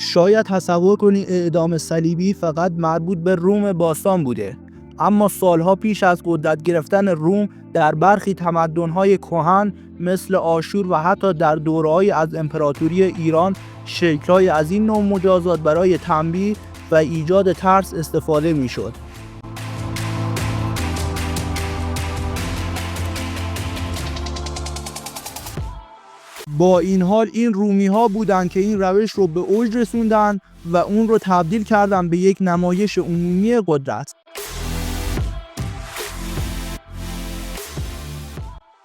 شاید تصور کنی اعدام صلیبی فقط مربوط به روم باستان بوده، اما سالها پیش از قدرت گرفتن روم در برخی تمدن‌های کهن مثل آشور و حتی در دوره‌های از امپراتوری ایران شکل‌های از این نوع مجازات برای تنبیه و ایجاد ترس استفاده می‌شد. با این حال این رومی‌ها بودند که این روش رو به اوج رسوندن و اون رو تبدیل کردن به یک نمایش عمومی قدرت.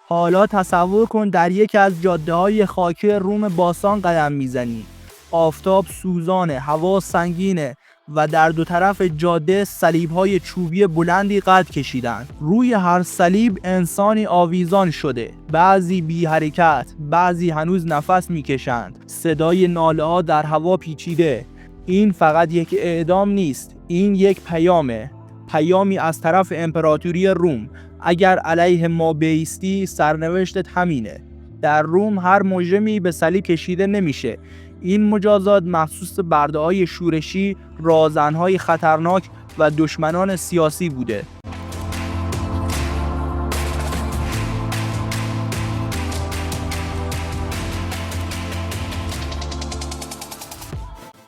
حالا تصور کن در یکی از جاده‌های خاکی روم باستان قدم میزنی. آفتاب سوزانه، هوا سنگینه و در دو طرف جاده صلیب‌های چوبی بلندی قد کشیدن. روی هر صلیب انسانی آویزان شده، بعضی بی حرکت، بعضی هنوز نفس میکشند. صدای ناله‌ها در هوا پیچیده. این فقط یک اعدام نیست، این یک پیامه. پیامی از طرف امپراتوری روم: اگر علیه ما بایستی سرنوشتت همینه. در روم هر مجرمی به صلیب کشیده نمیشه. این مجازات مخصوص برده‌های شورشی، راهزن‌های خطرناک و دشمنان سیاسی بوده.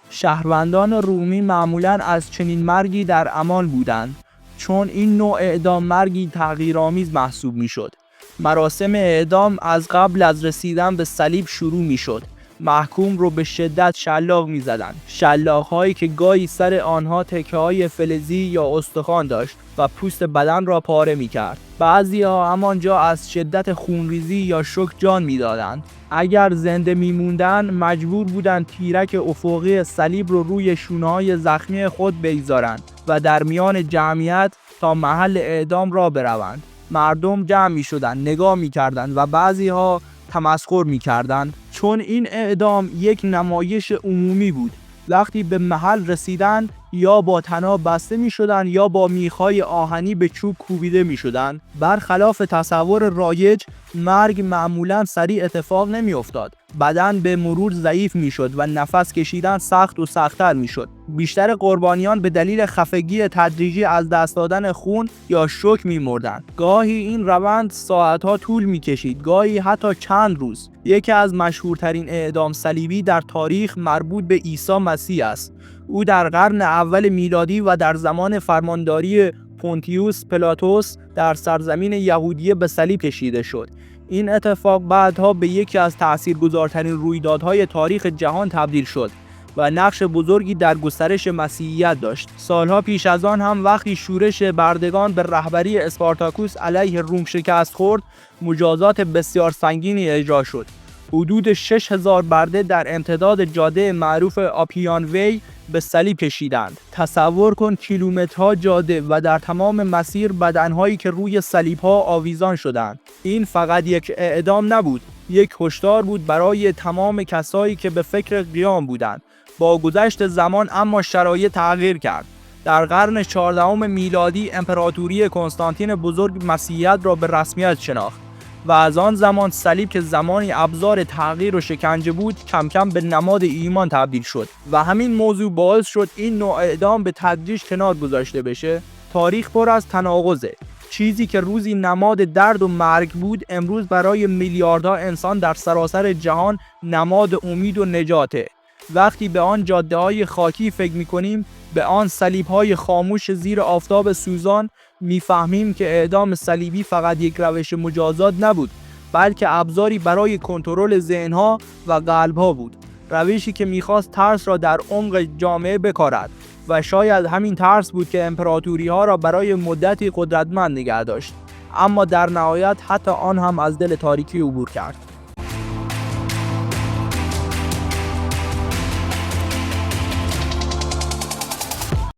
شهروندان رومی معمولاً از چنین مرگی در امان بودند، چون این نوع اعدام مرگی تغییرآمیز محسوب میشد. مراسم اعدام از قبل از رسیدن به صلیب شروع میشد. محکوم رو به شدت شلاق میزدند، شلاق‌هایی که گاهی سر آنها تکه‌های فلزی یا استخوان داشت و پوست بدن را پاره میکرد. بعضی‌ها همانجا از شدت خونریزی یا شوک جان میدادند. اگر زنده میموندن مجبور بودند تیرک افقی صلیب رو روی شونه‌های زخمی خود بگذارند و در میان جمعیت تا محل اعدام را بروند. مردم جمع میشدند، نگاه میکردند و بعضی‌ها تمسخر میکردند، چون این اعدام یک نمایش عمومی بود. وقتی به محل رسیدن یا با طناب بسته میشدن یا با میخای آهنی به چوب کوبیده میشدن. برخلاف تصور رایج، مرگ معمولا سریع اتفاق نمیافتاد. بدن به مرور ضعیف میشد و نفس کشیدن سخت و سخت‌تر میشد. بیشتر قربانیان به دلیل خفگی تدریجی از دست دادن خون یا شوک میمردند. گاهی این روند ساعتها طول میکشید، گاهی حتی چند روز. یکی از مشهورترین اعدام صلیبی در تاریخ مربوط به عیسی مسیح است. او در قرن اول میلادی و در زمان فرمانداری پونتیوس پیلاتوس در سرزمین یهودیه به صلیب کشیده شد. این اتفاق بعدها به یکی از تأثیرگذارترین رویدادهای تاریخ جهان تبدیل شد و نقش بزرگی در گسترش مسیحیت داشت. سالها پیش از آن هم وقتی شورش بردگان به رهبری اسپارتاکوس علیه روم شکست خورد، مجازات بسیار سنگینی اجرا شد. حدود 6000 برده در امتداد جاده معروف آپیان وی به صلیب کشیدند. تصور کن کیلومترها جاده و در تمام مسیر بدنهایی که روی صلیب‌ها آویزان شدند. این فقط یک اعدام نبود، یک هشدار بود برای تمام کسایی که به فکر قیام بودند. با گذشت زمان اما شرایط تغییر کرد. در قرن 14 میلادی امپراتوری کنستانتین بزرگ مسیحیت را به رسمیت شناخت و از آن زمان صلیب که زمانی ابزار تغییر و شکنجه بود کم کم به نماد ایمان تبدیل شد و همین موضوع باعث شد این نوع اعدام به تدریج کنار گذاشته بشه. تاریخ پر از تناقضه. چیزی که روزی نماد درد و مرگ بود امروز برای میلیاردها انسان در سراسر جهان نماد امید و نجاته. وقتی به آن جاده‌های خاکی فکر می‌کنیم، به آن صلیب‌های خاموش زیر آفتاب سوزان، می‌فهمیم که اعدام صلیبی فقط یک روش مجازات نبود، بلکه ابزاری برای کنترل ذهن‌ها و قلب‌ها بود. روشی که می‌خواست ترس را در عمق جامعه بکارد و شاید همین ترس بود که امپراتوری‌ها را برای مدتی قدرتمند نگه داشت. اما در نهایت حتی آن هم از دل تاریکی عبور کرد.